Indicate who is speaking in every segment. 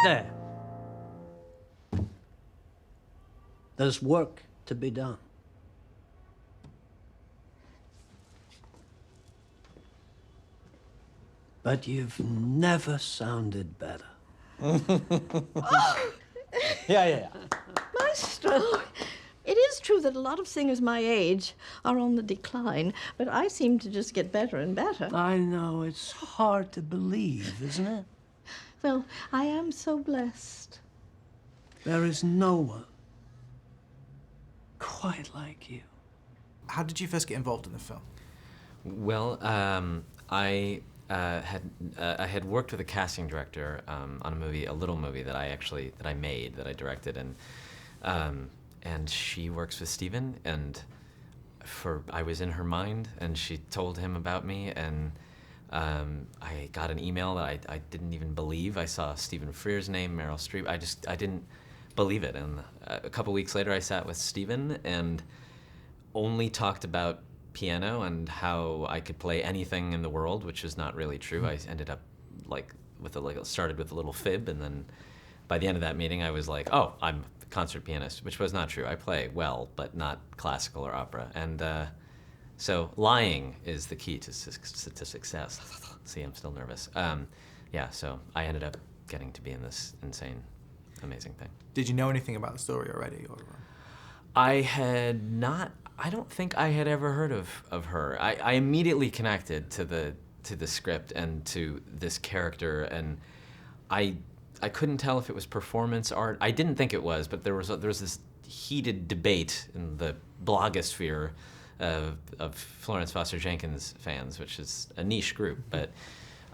Speaker 1: there. There's work to be done. But you've never sounded better.
Speaker 2: Yeah.
Speaker 3: Maestro, it is true that a lot of singers my age are on the decline, but I seem to just get better and better.
Speaker 1: I know, it's hard to believe, isn't it?
Speaker 3: Well, I am so blessed.
Speaker 1: There is no one quite like you.
Speaker 4: How did you first get involved in the film?
Speaker 5: Well, I had worked with a casting director on a little movie that I made, that I directed, and she works with Stephen, and I was in her mind, and she told him about me, and I got an email that I didn't even believe. I saw Stephen Frears' name, Meryl Streep. I didn't believe it, and a couple weeks later I sat with Stephen and only talked about piano and how I could play anything in the world, which is not really true. I ended up started with a little fib, and then by the end of that meeting I was like, oh, I'm a concert pianist, which was not true. I play well, but not classical or opera. And so lying is the key to success. See, I'm still nervous. So I ended up getting to be in this insane, amazing thing.
Speaker 4: Did you know anything about the story already? Or?
Speaker 5: I don't think I had ever heard of her. I immediately connected to the script and to this character, and I couldn't tell if it was performance art. I didn't think it was, but there was this heated debate in the blogosphere of Florence Foster Jenkins fans, which is a niche group. But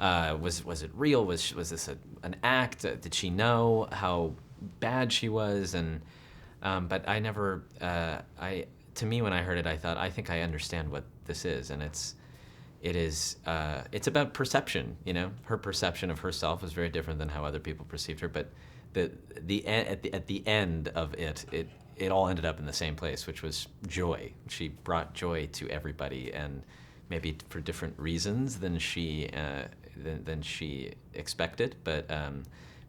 Speaker 5: was it real? Was this an act? Did she know how bad she was? And but I never. To me, when I heard it, I thought, I think I understand what this is, and it's about perception. You know, her perception of herself was very different than how other people perceived her. But at the end of it all ended up in the same place, which was joy. She brought joy to everybody, and maybe for different reasons than she expected. But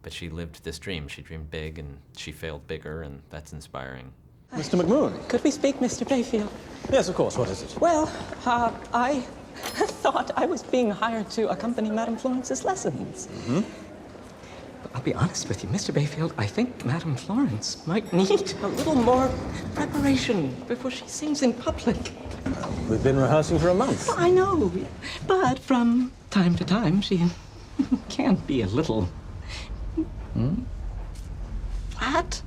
Speaker 5: she lived this dream. She dreamed big, and she failed bigger, and that's inspiring.
Speaker 2: Mr. McMoon.
Speaker 6: Could we speak, Mr. Bayfield?
Speaker 2: Yes, of course. What is it?
Speaker 6: Well, I thought I was being hired to accompany Madame Florence's lessons.
Speaker 2: Mm-hmm.
Speaker 6: But I'll be honest with you, Mr. Bayfield, I think Madame Florence might need a little more preparation before she sings in public.
Speaker 2: Well, we've been rehearsing for a month.
Speaker 6: I know, but from time to time, she can't be a little... flat.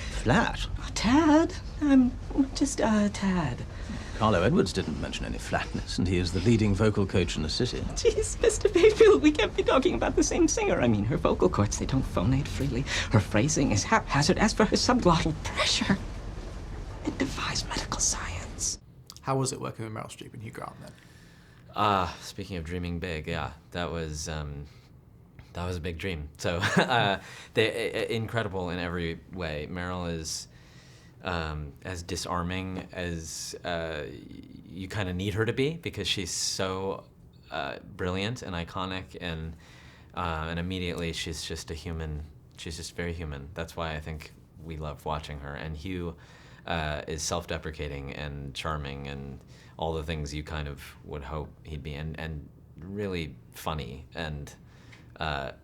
Speaker 2: Flat?
Speaker 6: A tad. I'm just a tad.
Speaker 2: Carlo Edwards didn't mention any flatness, and he is the leading vocal coach in the city.
Speaker 6: Jeez, Mr. Bayfield, we can't be talking about the same singer. I mean, her vocal cords, they don't phonate freely. Her phrasing is haphazard. As for her subglottal pressure, it defies medical science.
Speaker 4: How was it working with Meryl Streep and Hugh Grant then?
Speaker 5: Speaking of dreaming big, yeah, that was a big dream. So they're incredible in every way. Meryl is as disarming as you kind of need her to be, because she's so brilliant and iconic, and immediately she's just a human. She's just very human. That's why I think we love watching her. And Hugh is self-deprecating and charming and all the things you kind of would hope he'd be, and really funny. And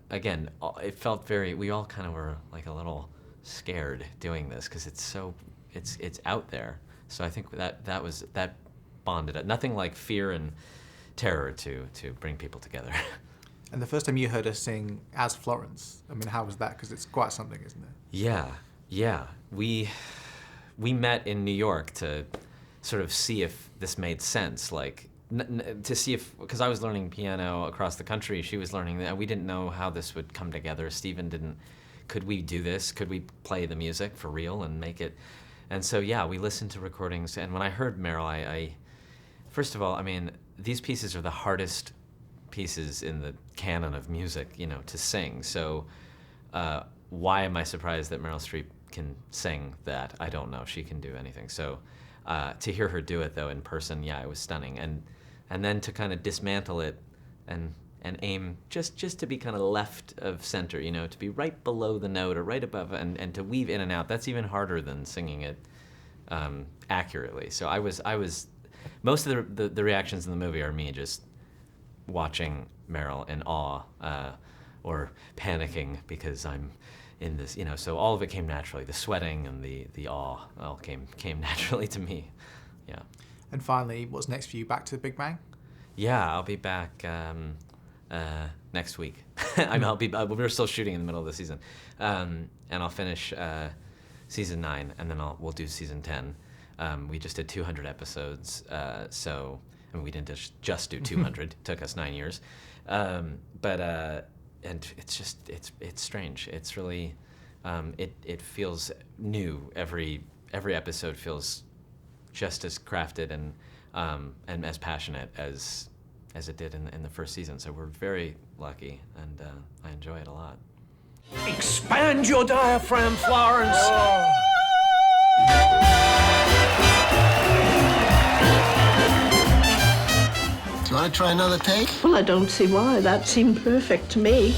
Speaker 5: again, it felt we all kind of were like a little scared doing this, because it's out there. So I think that bonded it. Nothing like fear and terror to bring people together.
Speaker 4: And the first time you heard her sing as Florence, I mean, how was that? Because it's quite something, isn't it?
Speaker 5: Yeah. We met in New York to sort of see if this made sense, like to see if, because I was learning piano across the country, she was learning that. We didn't know how this would come together. Stephen didn't. Could we do this? Could we play the music for real and make it? And so yeah, we listened to recordings. And when I heard Meryl, I first of all, I mean, these pieces are the hardest pieces in the canon of music, to sing. So why am I surprised that Meryl Streep can sing that? I don't know. She can do anything. So to hear her do it though in person, yeah, it was stunning. And then to kind of dismantle it and and aim just to be kind of left of center, you know, to be right below the note or right above, and to weave in and out. That's even harder than singing it accurately. So I was most of the reactions in the movie are me just watching Meryl in awe or panicking because I'm in this, you know. So all of it came naturally. The sweating and the awe all came naturally to me. Yeah.
Speaker 4: And finally, what's next for you? Back to the Big Bang?
Speaker 5: Yeah, I'll be back next week. We're still shooting in the middle of the season, and I'll finish season 9, and then we'll do season 10. We just did 200 episodes, so I mean, we didn't just do 200. It took us 9 years, but and it's strange. It's really it feels new. Every episode feels just as crafted and as passionate as it did in the first season. So we're very lucky, and I enjoy it a lot.
Speaker 1: Expand your diaphragm, Florence.
Speaker 7: Do you want to try another take?
Speaker 3: Well, I don't see why. That seemed perfect to me.